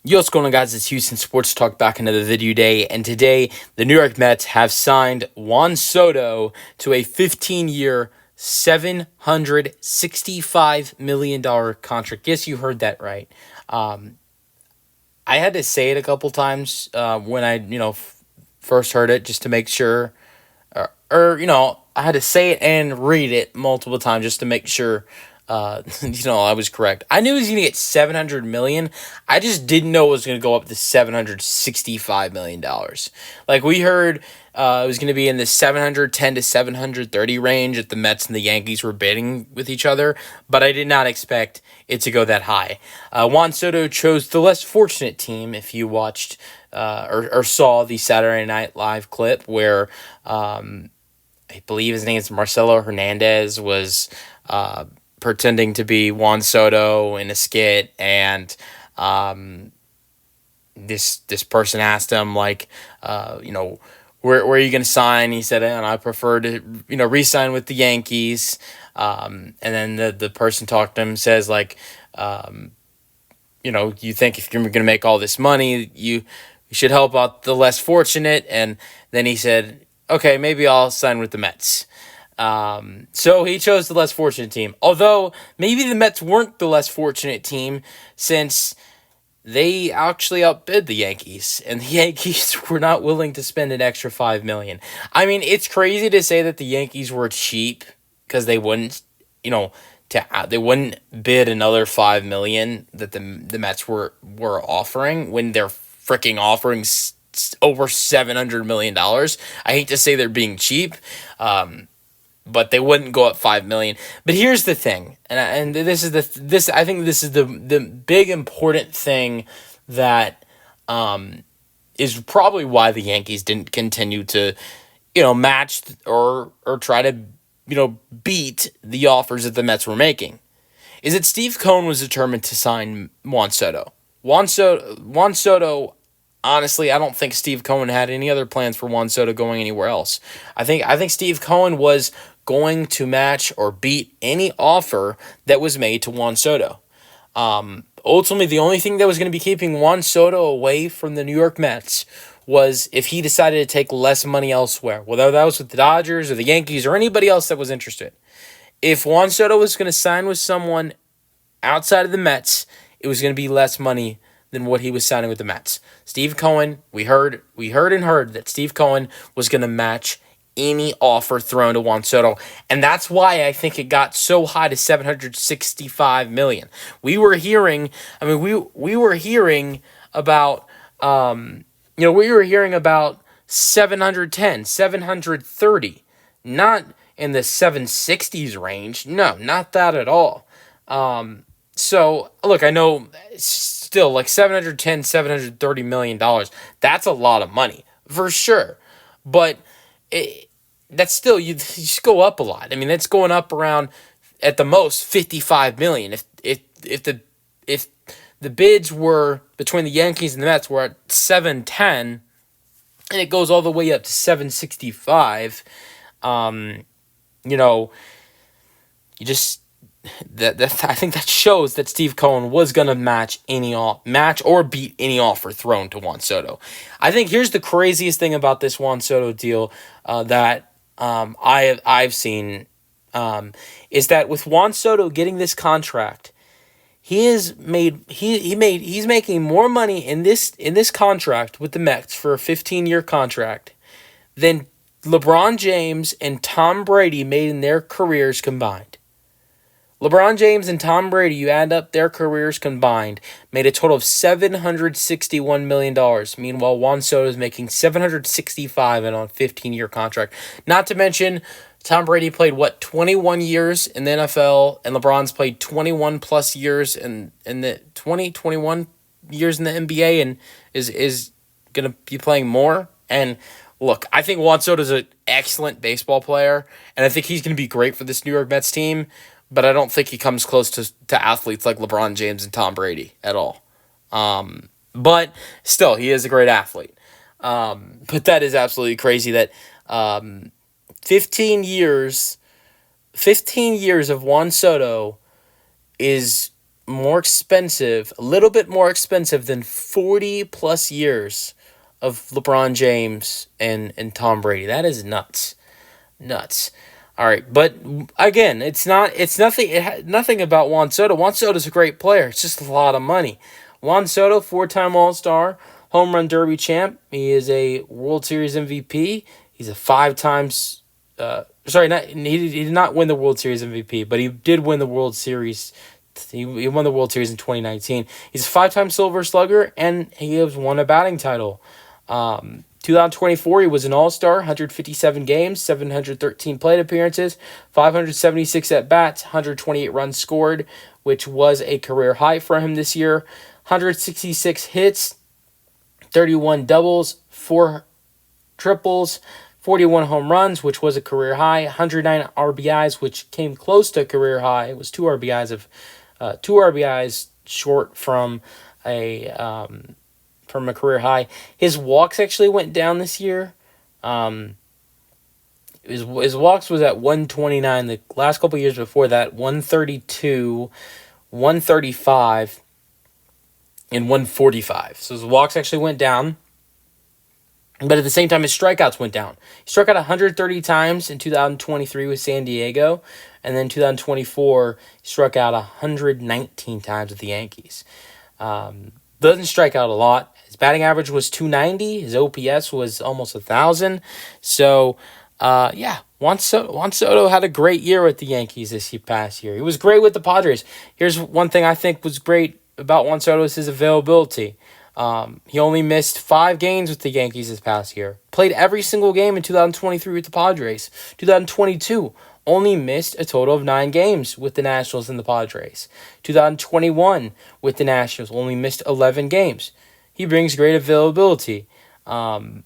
Yo, what's going on, guys? It's Houston Sports Talk back another video day, and today the New York Mets have signed Juan Soto to a 15-year, $765 million contract. Yes, you heard that right. Um, I had to say it a couple times when I, first heard it just to make sure, I had to say it and read it multiple times just to make sure I was correct. I knew he was going to get 700 million. I just didn't know it was going to go up to 765 million dollars. Like we heard it was going to be in the 710 to 730 range that the Mets and the Yankees were bidding with each other, but I did not expect it to go that high. Juan Soto chose the less fortunate team. If you watched or saw the Saturday Night Live clip where I believe his name is Marcelo Hernandez was pretending to be Juan Soto in a skit, and this person asked him where are you going to sign? He said, and I prefer to re-sign with the Yankees. And then the person talked to him, says you think if you're going to make all this money, you should help out the less fortunate. And then he said, okay, maybe I'll sign with the Mets. So he chose the less fortunate team. Although maybe the Mets weren't the less fortunate team, since they actually outbid the Yankees, and the Yankees were not willing to spend an extra $5 million. I mean, it's crazy to say that the Yankees were cheap because they wouldn't, they wouldn't bid another $5 million that the Mets were offering when they're freaking offering over $700 million. I hate to say they're being cheap, but they wouldn't go up $5 million. But here's the thing, and this is I think this is the big important thing that is probably why the Yankees didn't continue to match or try to beat the offers that the Mets were making. Is that Steve Cohen was determined to sign Juan Soto. Juan Soto, honestly, I don't think Steve Cohen had any other plans for Juan Soto going anywhere else. I think Steve Cohen was going to match or beat any offer that was made to Juan Soto. Ultimately, the only thing that was going to be keeping Juan Soto away from the New York Mets was if he decided to take less money elsewhere, whether that was with the Dodgers or the Yankees or anybody else that was interested. If Juan Soto was going to sign with someone outside of the Mets, it was going to be less money than what he was signing with the Mets. Steve Cohen, we heard that Steve Cohen was going to match any offer thrown to Juan Soto, and that's why I think it got so high to $765 million. We were hearing, we were hearing about, we were hearing about 710, 730, not in the 760s range. No, not that at all. So look, I know still like 710, $730 million. That's a lot of money for sure, but that's still you just go up a lot. I mean, it's going up around at the most 55 million. If the bids were between the Yankees and the Mets were at 710, and it goes all the way up to 765, you just that I think that shows that Steve Cohen was gonna match or beat any offer thrown to Juan Soto. I think here's the craziest thing about this Juan Soto deal that I've seen is that with Juan Soto getting this contract, he's making more money in this contract with the Mets for a 15-year contract than LeBron James and Tom Brady made in their careers combined. LeBron James and Tom Brady, you add up their careers combined, made a total of $761 million. Meanwhile, Juan Soto is making $765 million on a 15-year contract. Not to mention, Tom Brady played, 21 years in the NFL, and LeBron's played 21 plus years in the 21 years in the NBA, and is going to be playing more. And look, I think Juan Soto is an excellent baseball player, and I think he's going to be great for this New York Mets team. But I don't think he comes close to athletes like LeBron James and Tom Brady at all. But still, he is a great athlete. But that is absolutely crazy that 15 years of Juan Soto is more expensive, a little bit more expensive than 40 plus years of LeBron James and Tom Brady. That is nuts. Nuts. All right, but again, nothing about Juan Soto. Juan Soto's a great player. It's just a lot of money. Juan Soto, four-time All-Star, home run derby champ. He is a World Series MVP. He's a five times he did not win the World Series MVP, but he did win the World Series. He won the World Series in 2019. He's a five-time Silver Slugger, and he has won a batting title. 2024, he was an All-Star, 157 games, 713 plate appearances, 576 at-bats, 128 runs scored, which was a career high for him this year. 166 hits, 31 doubles, 4 triples, 41 home runs, which was a career high, 109 RBIs, which came close to a career high. It was two RBIs short from a career high. His walks actually went down this year. His walks was at 129. The last couple years before that, 132, 135, and 145. So his walks actually went down. But at the same time, his strikeouts went down. He struck out 130 times in 2023 with San Diego. And then 2024, he struck out 119 times with the Yankees. Doesn't strike out a lot. His batting average was 290. His OPS was almost 1,000. So, Juan Soto had a great year with the Yankees this past year. He was great with the Padres. Here's one thing I think was great about Juan Soto is his availability. He only missed 5 games with the Yankees this past year. Played every single game in 2023 with the Padres. 2022, only missed a total of 9 games with the Nationals and the Padres. 2021, with the Nationals, only missed 11 games. He brings great availability. Look,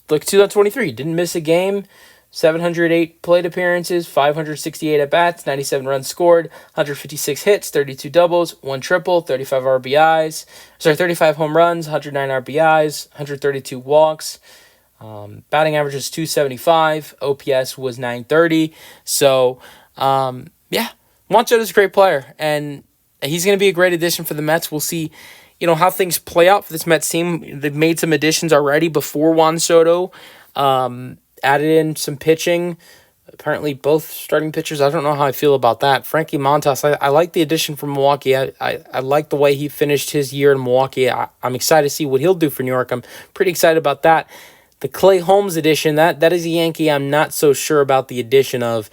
2023, didn't miss a game. 708 plate appearances, 568 at-bats, 97 runs scored, 156 hits, 32 doubles, 1 triple, 35 home runs, 109 RBIs, 132 walks. Batting average was 275. OPS was 930. So, Juan Soto's a great player, and he's going to be a great addition for the Mets. We'll see, how things play out for this Mets team. They've made some additions already before Juan Soto. Added in some pitching. Apparently, both starting pitchers. I don't know how I feel about that. Frankie Montas, I like the addition from Milwaukee. I like the way he finished his year in Milwaukee. I'm excited to see what he'll do for New York. I'm pretty excited about that. The Clay Holmes addition, that is a Yankee I'm not so sure about the addition of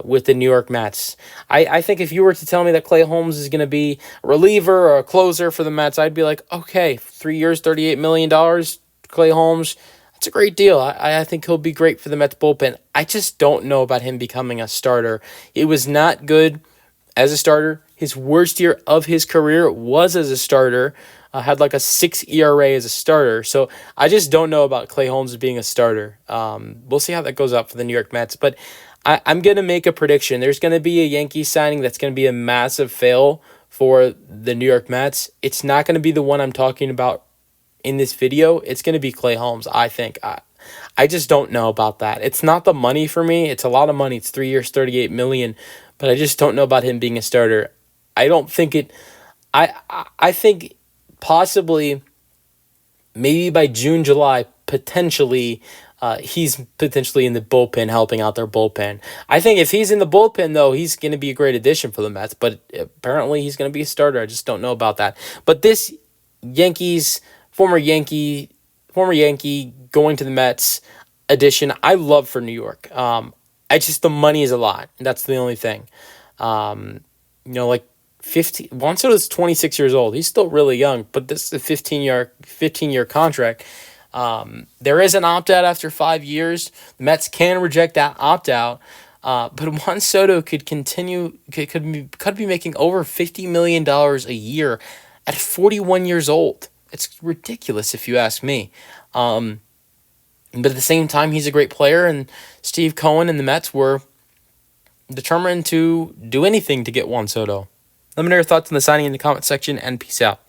with the New York Mets. I think if you were to tell me that Clay Holmes is going to be a reliever or a closer for the Mets, I'd be like, okay, 3 years, $38 million, Clay Holmes. That's a great deal. I think he'll be great for the Mets bullpen. I just don't know about him becoming a starter. It was not good as a starter. His worst year of his career was as a starter. Had like a 6 ERA as a starter. So I just don't know about Clay Holmes being a starter. We'll see how that goes out for the New York Mets. But I'm going to make a prediction. There's going to be a Yankees signing that's going to be a massive fail for the New York Mets. It's not going to be the one I'm talking about in this video. It's going to be Clay Holmes, I think. I just don't know about that. It's not the money for me. It's a lot of money. It's 3 years, $38 million. But I just don't know about him being a starter. I don't think it... I think possibly maybe by June, July, potentially he's potentially in the bullpen helping out their bullpen. I think if he's in the bullpen, though, he's going to be a great addition for the Mets. But apparently he's going to be a starter. I just don't know about that. But this former Yankee going to the Mets addition, I love for New York. The money is a lot. That's the only thing. Like 15. Juan Soto's 26 years old. He's still really young, but this is a 15-year contract. There is an opt-out after 5 years. The Mets can reject that opt-out. But Juan Soto could be making over $50 million a year at 41 years old. It's ridiculous if you ask me. But at the same time, he's a great player, and Steve Cohen and the Mets were determined to do anything to get Juan Soto. Let me know your thoughts on the signing in the comment section, and peace out.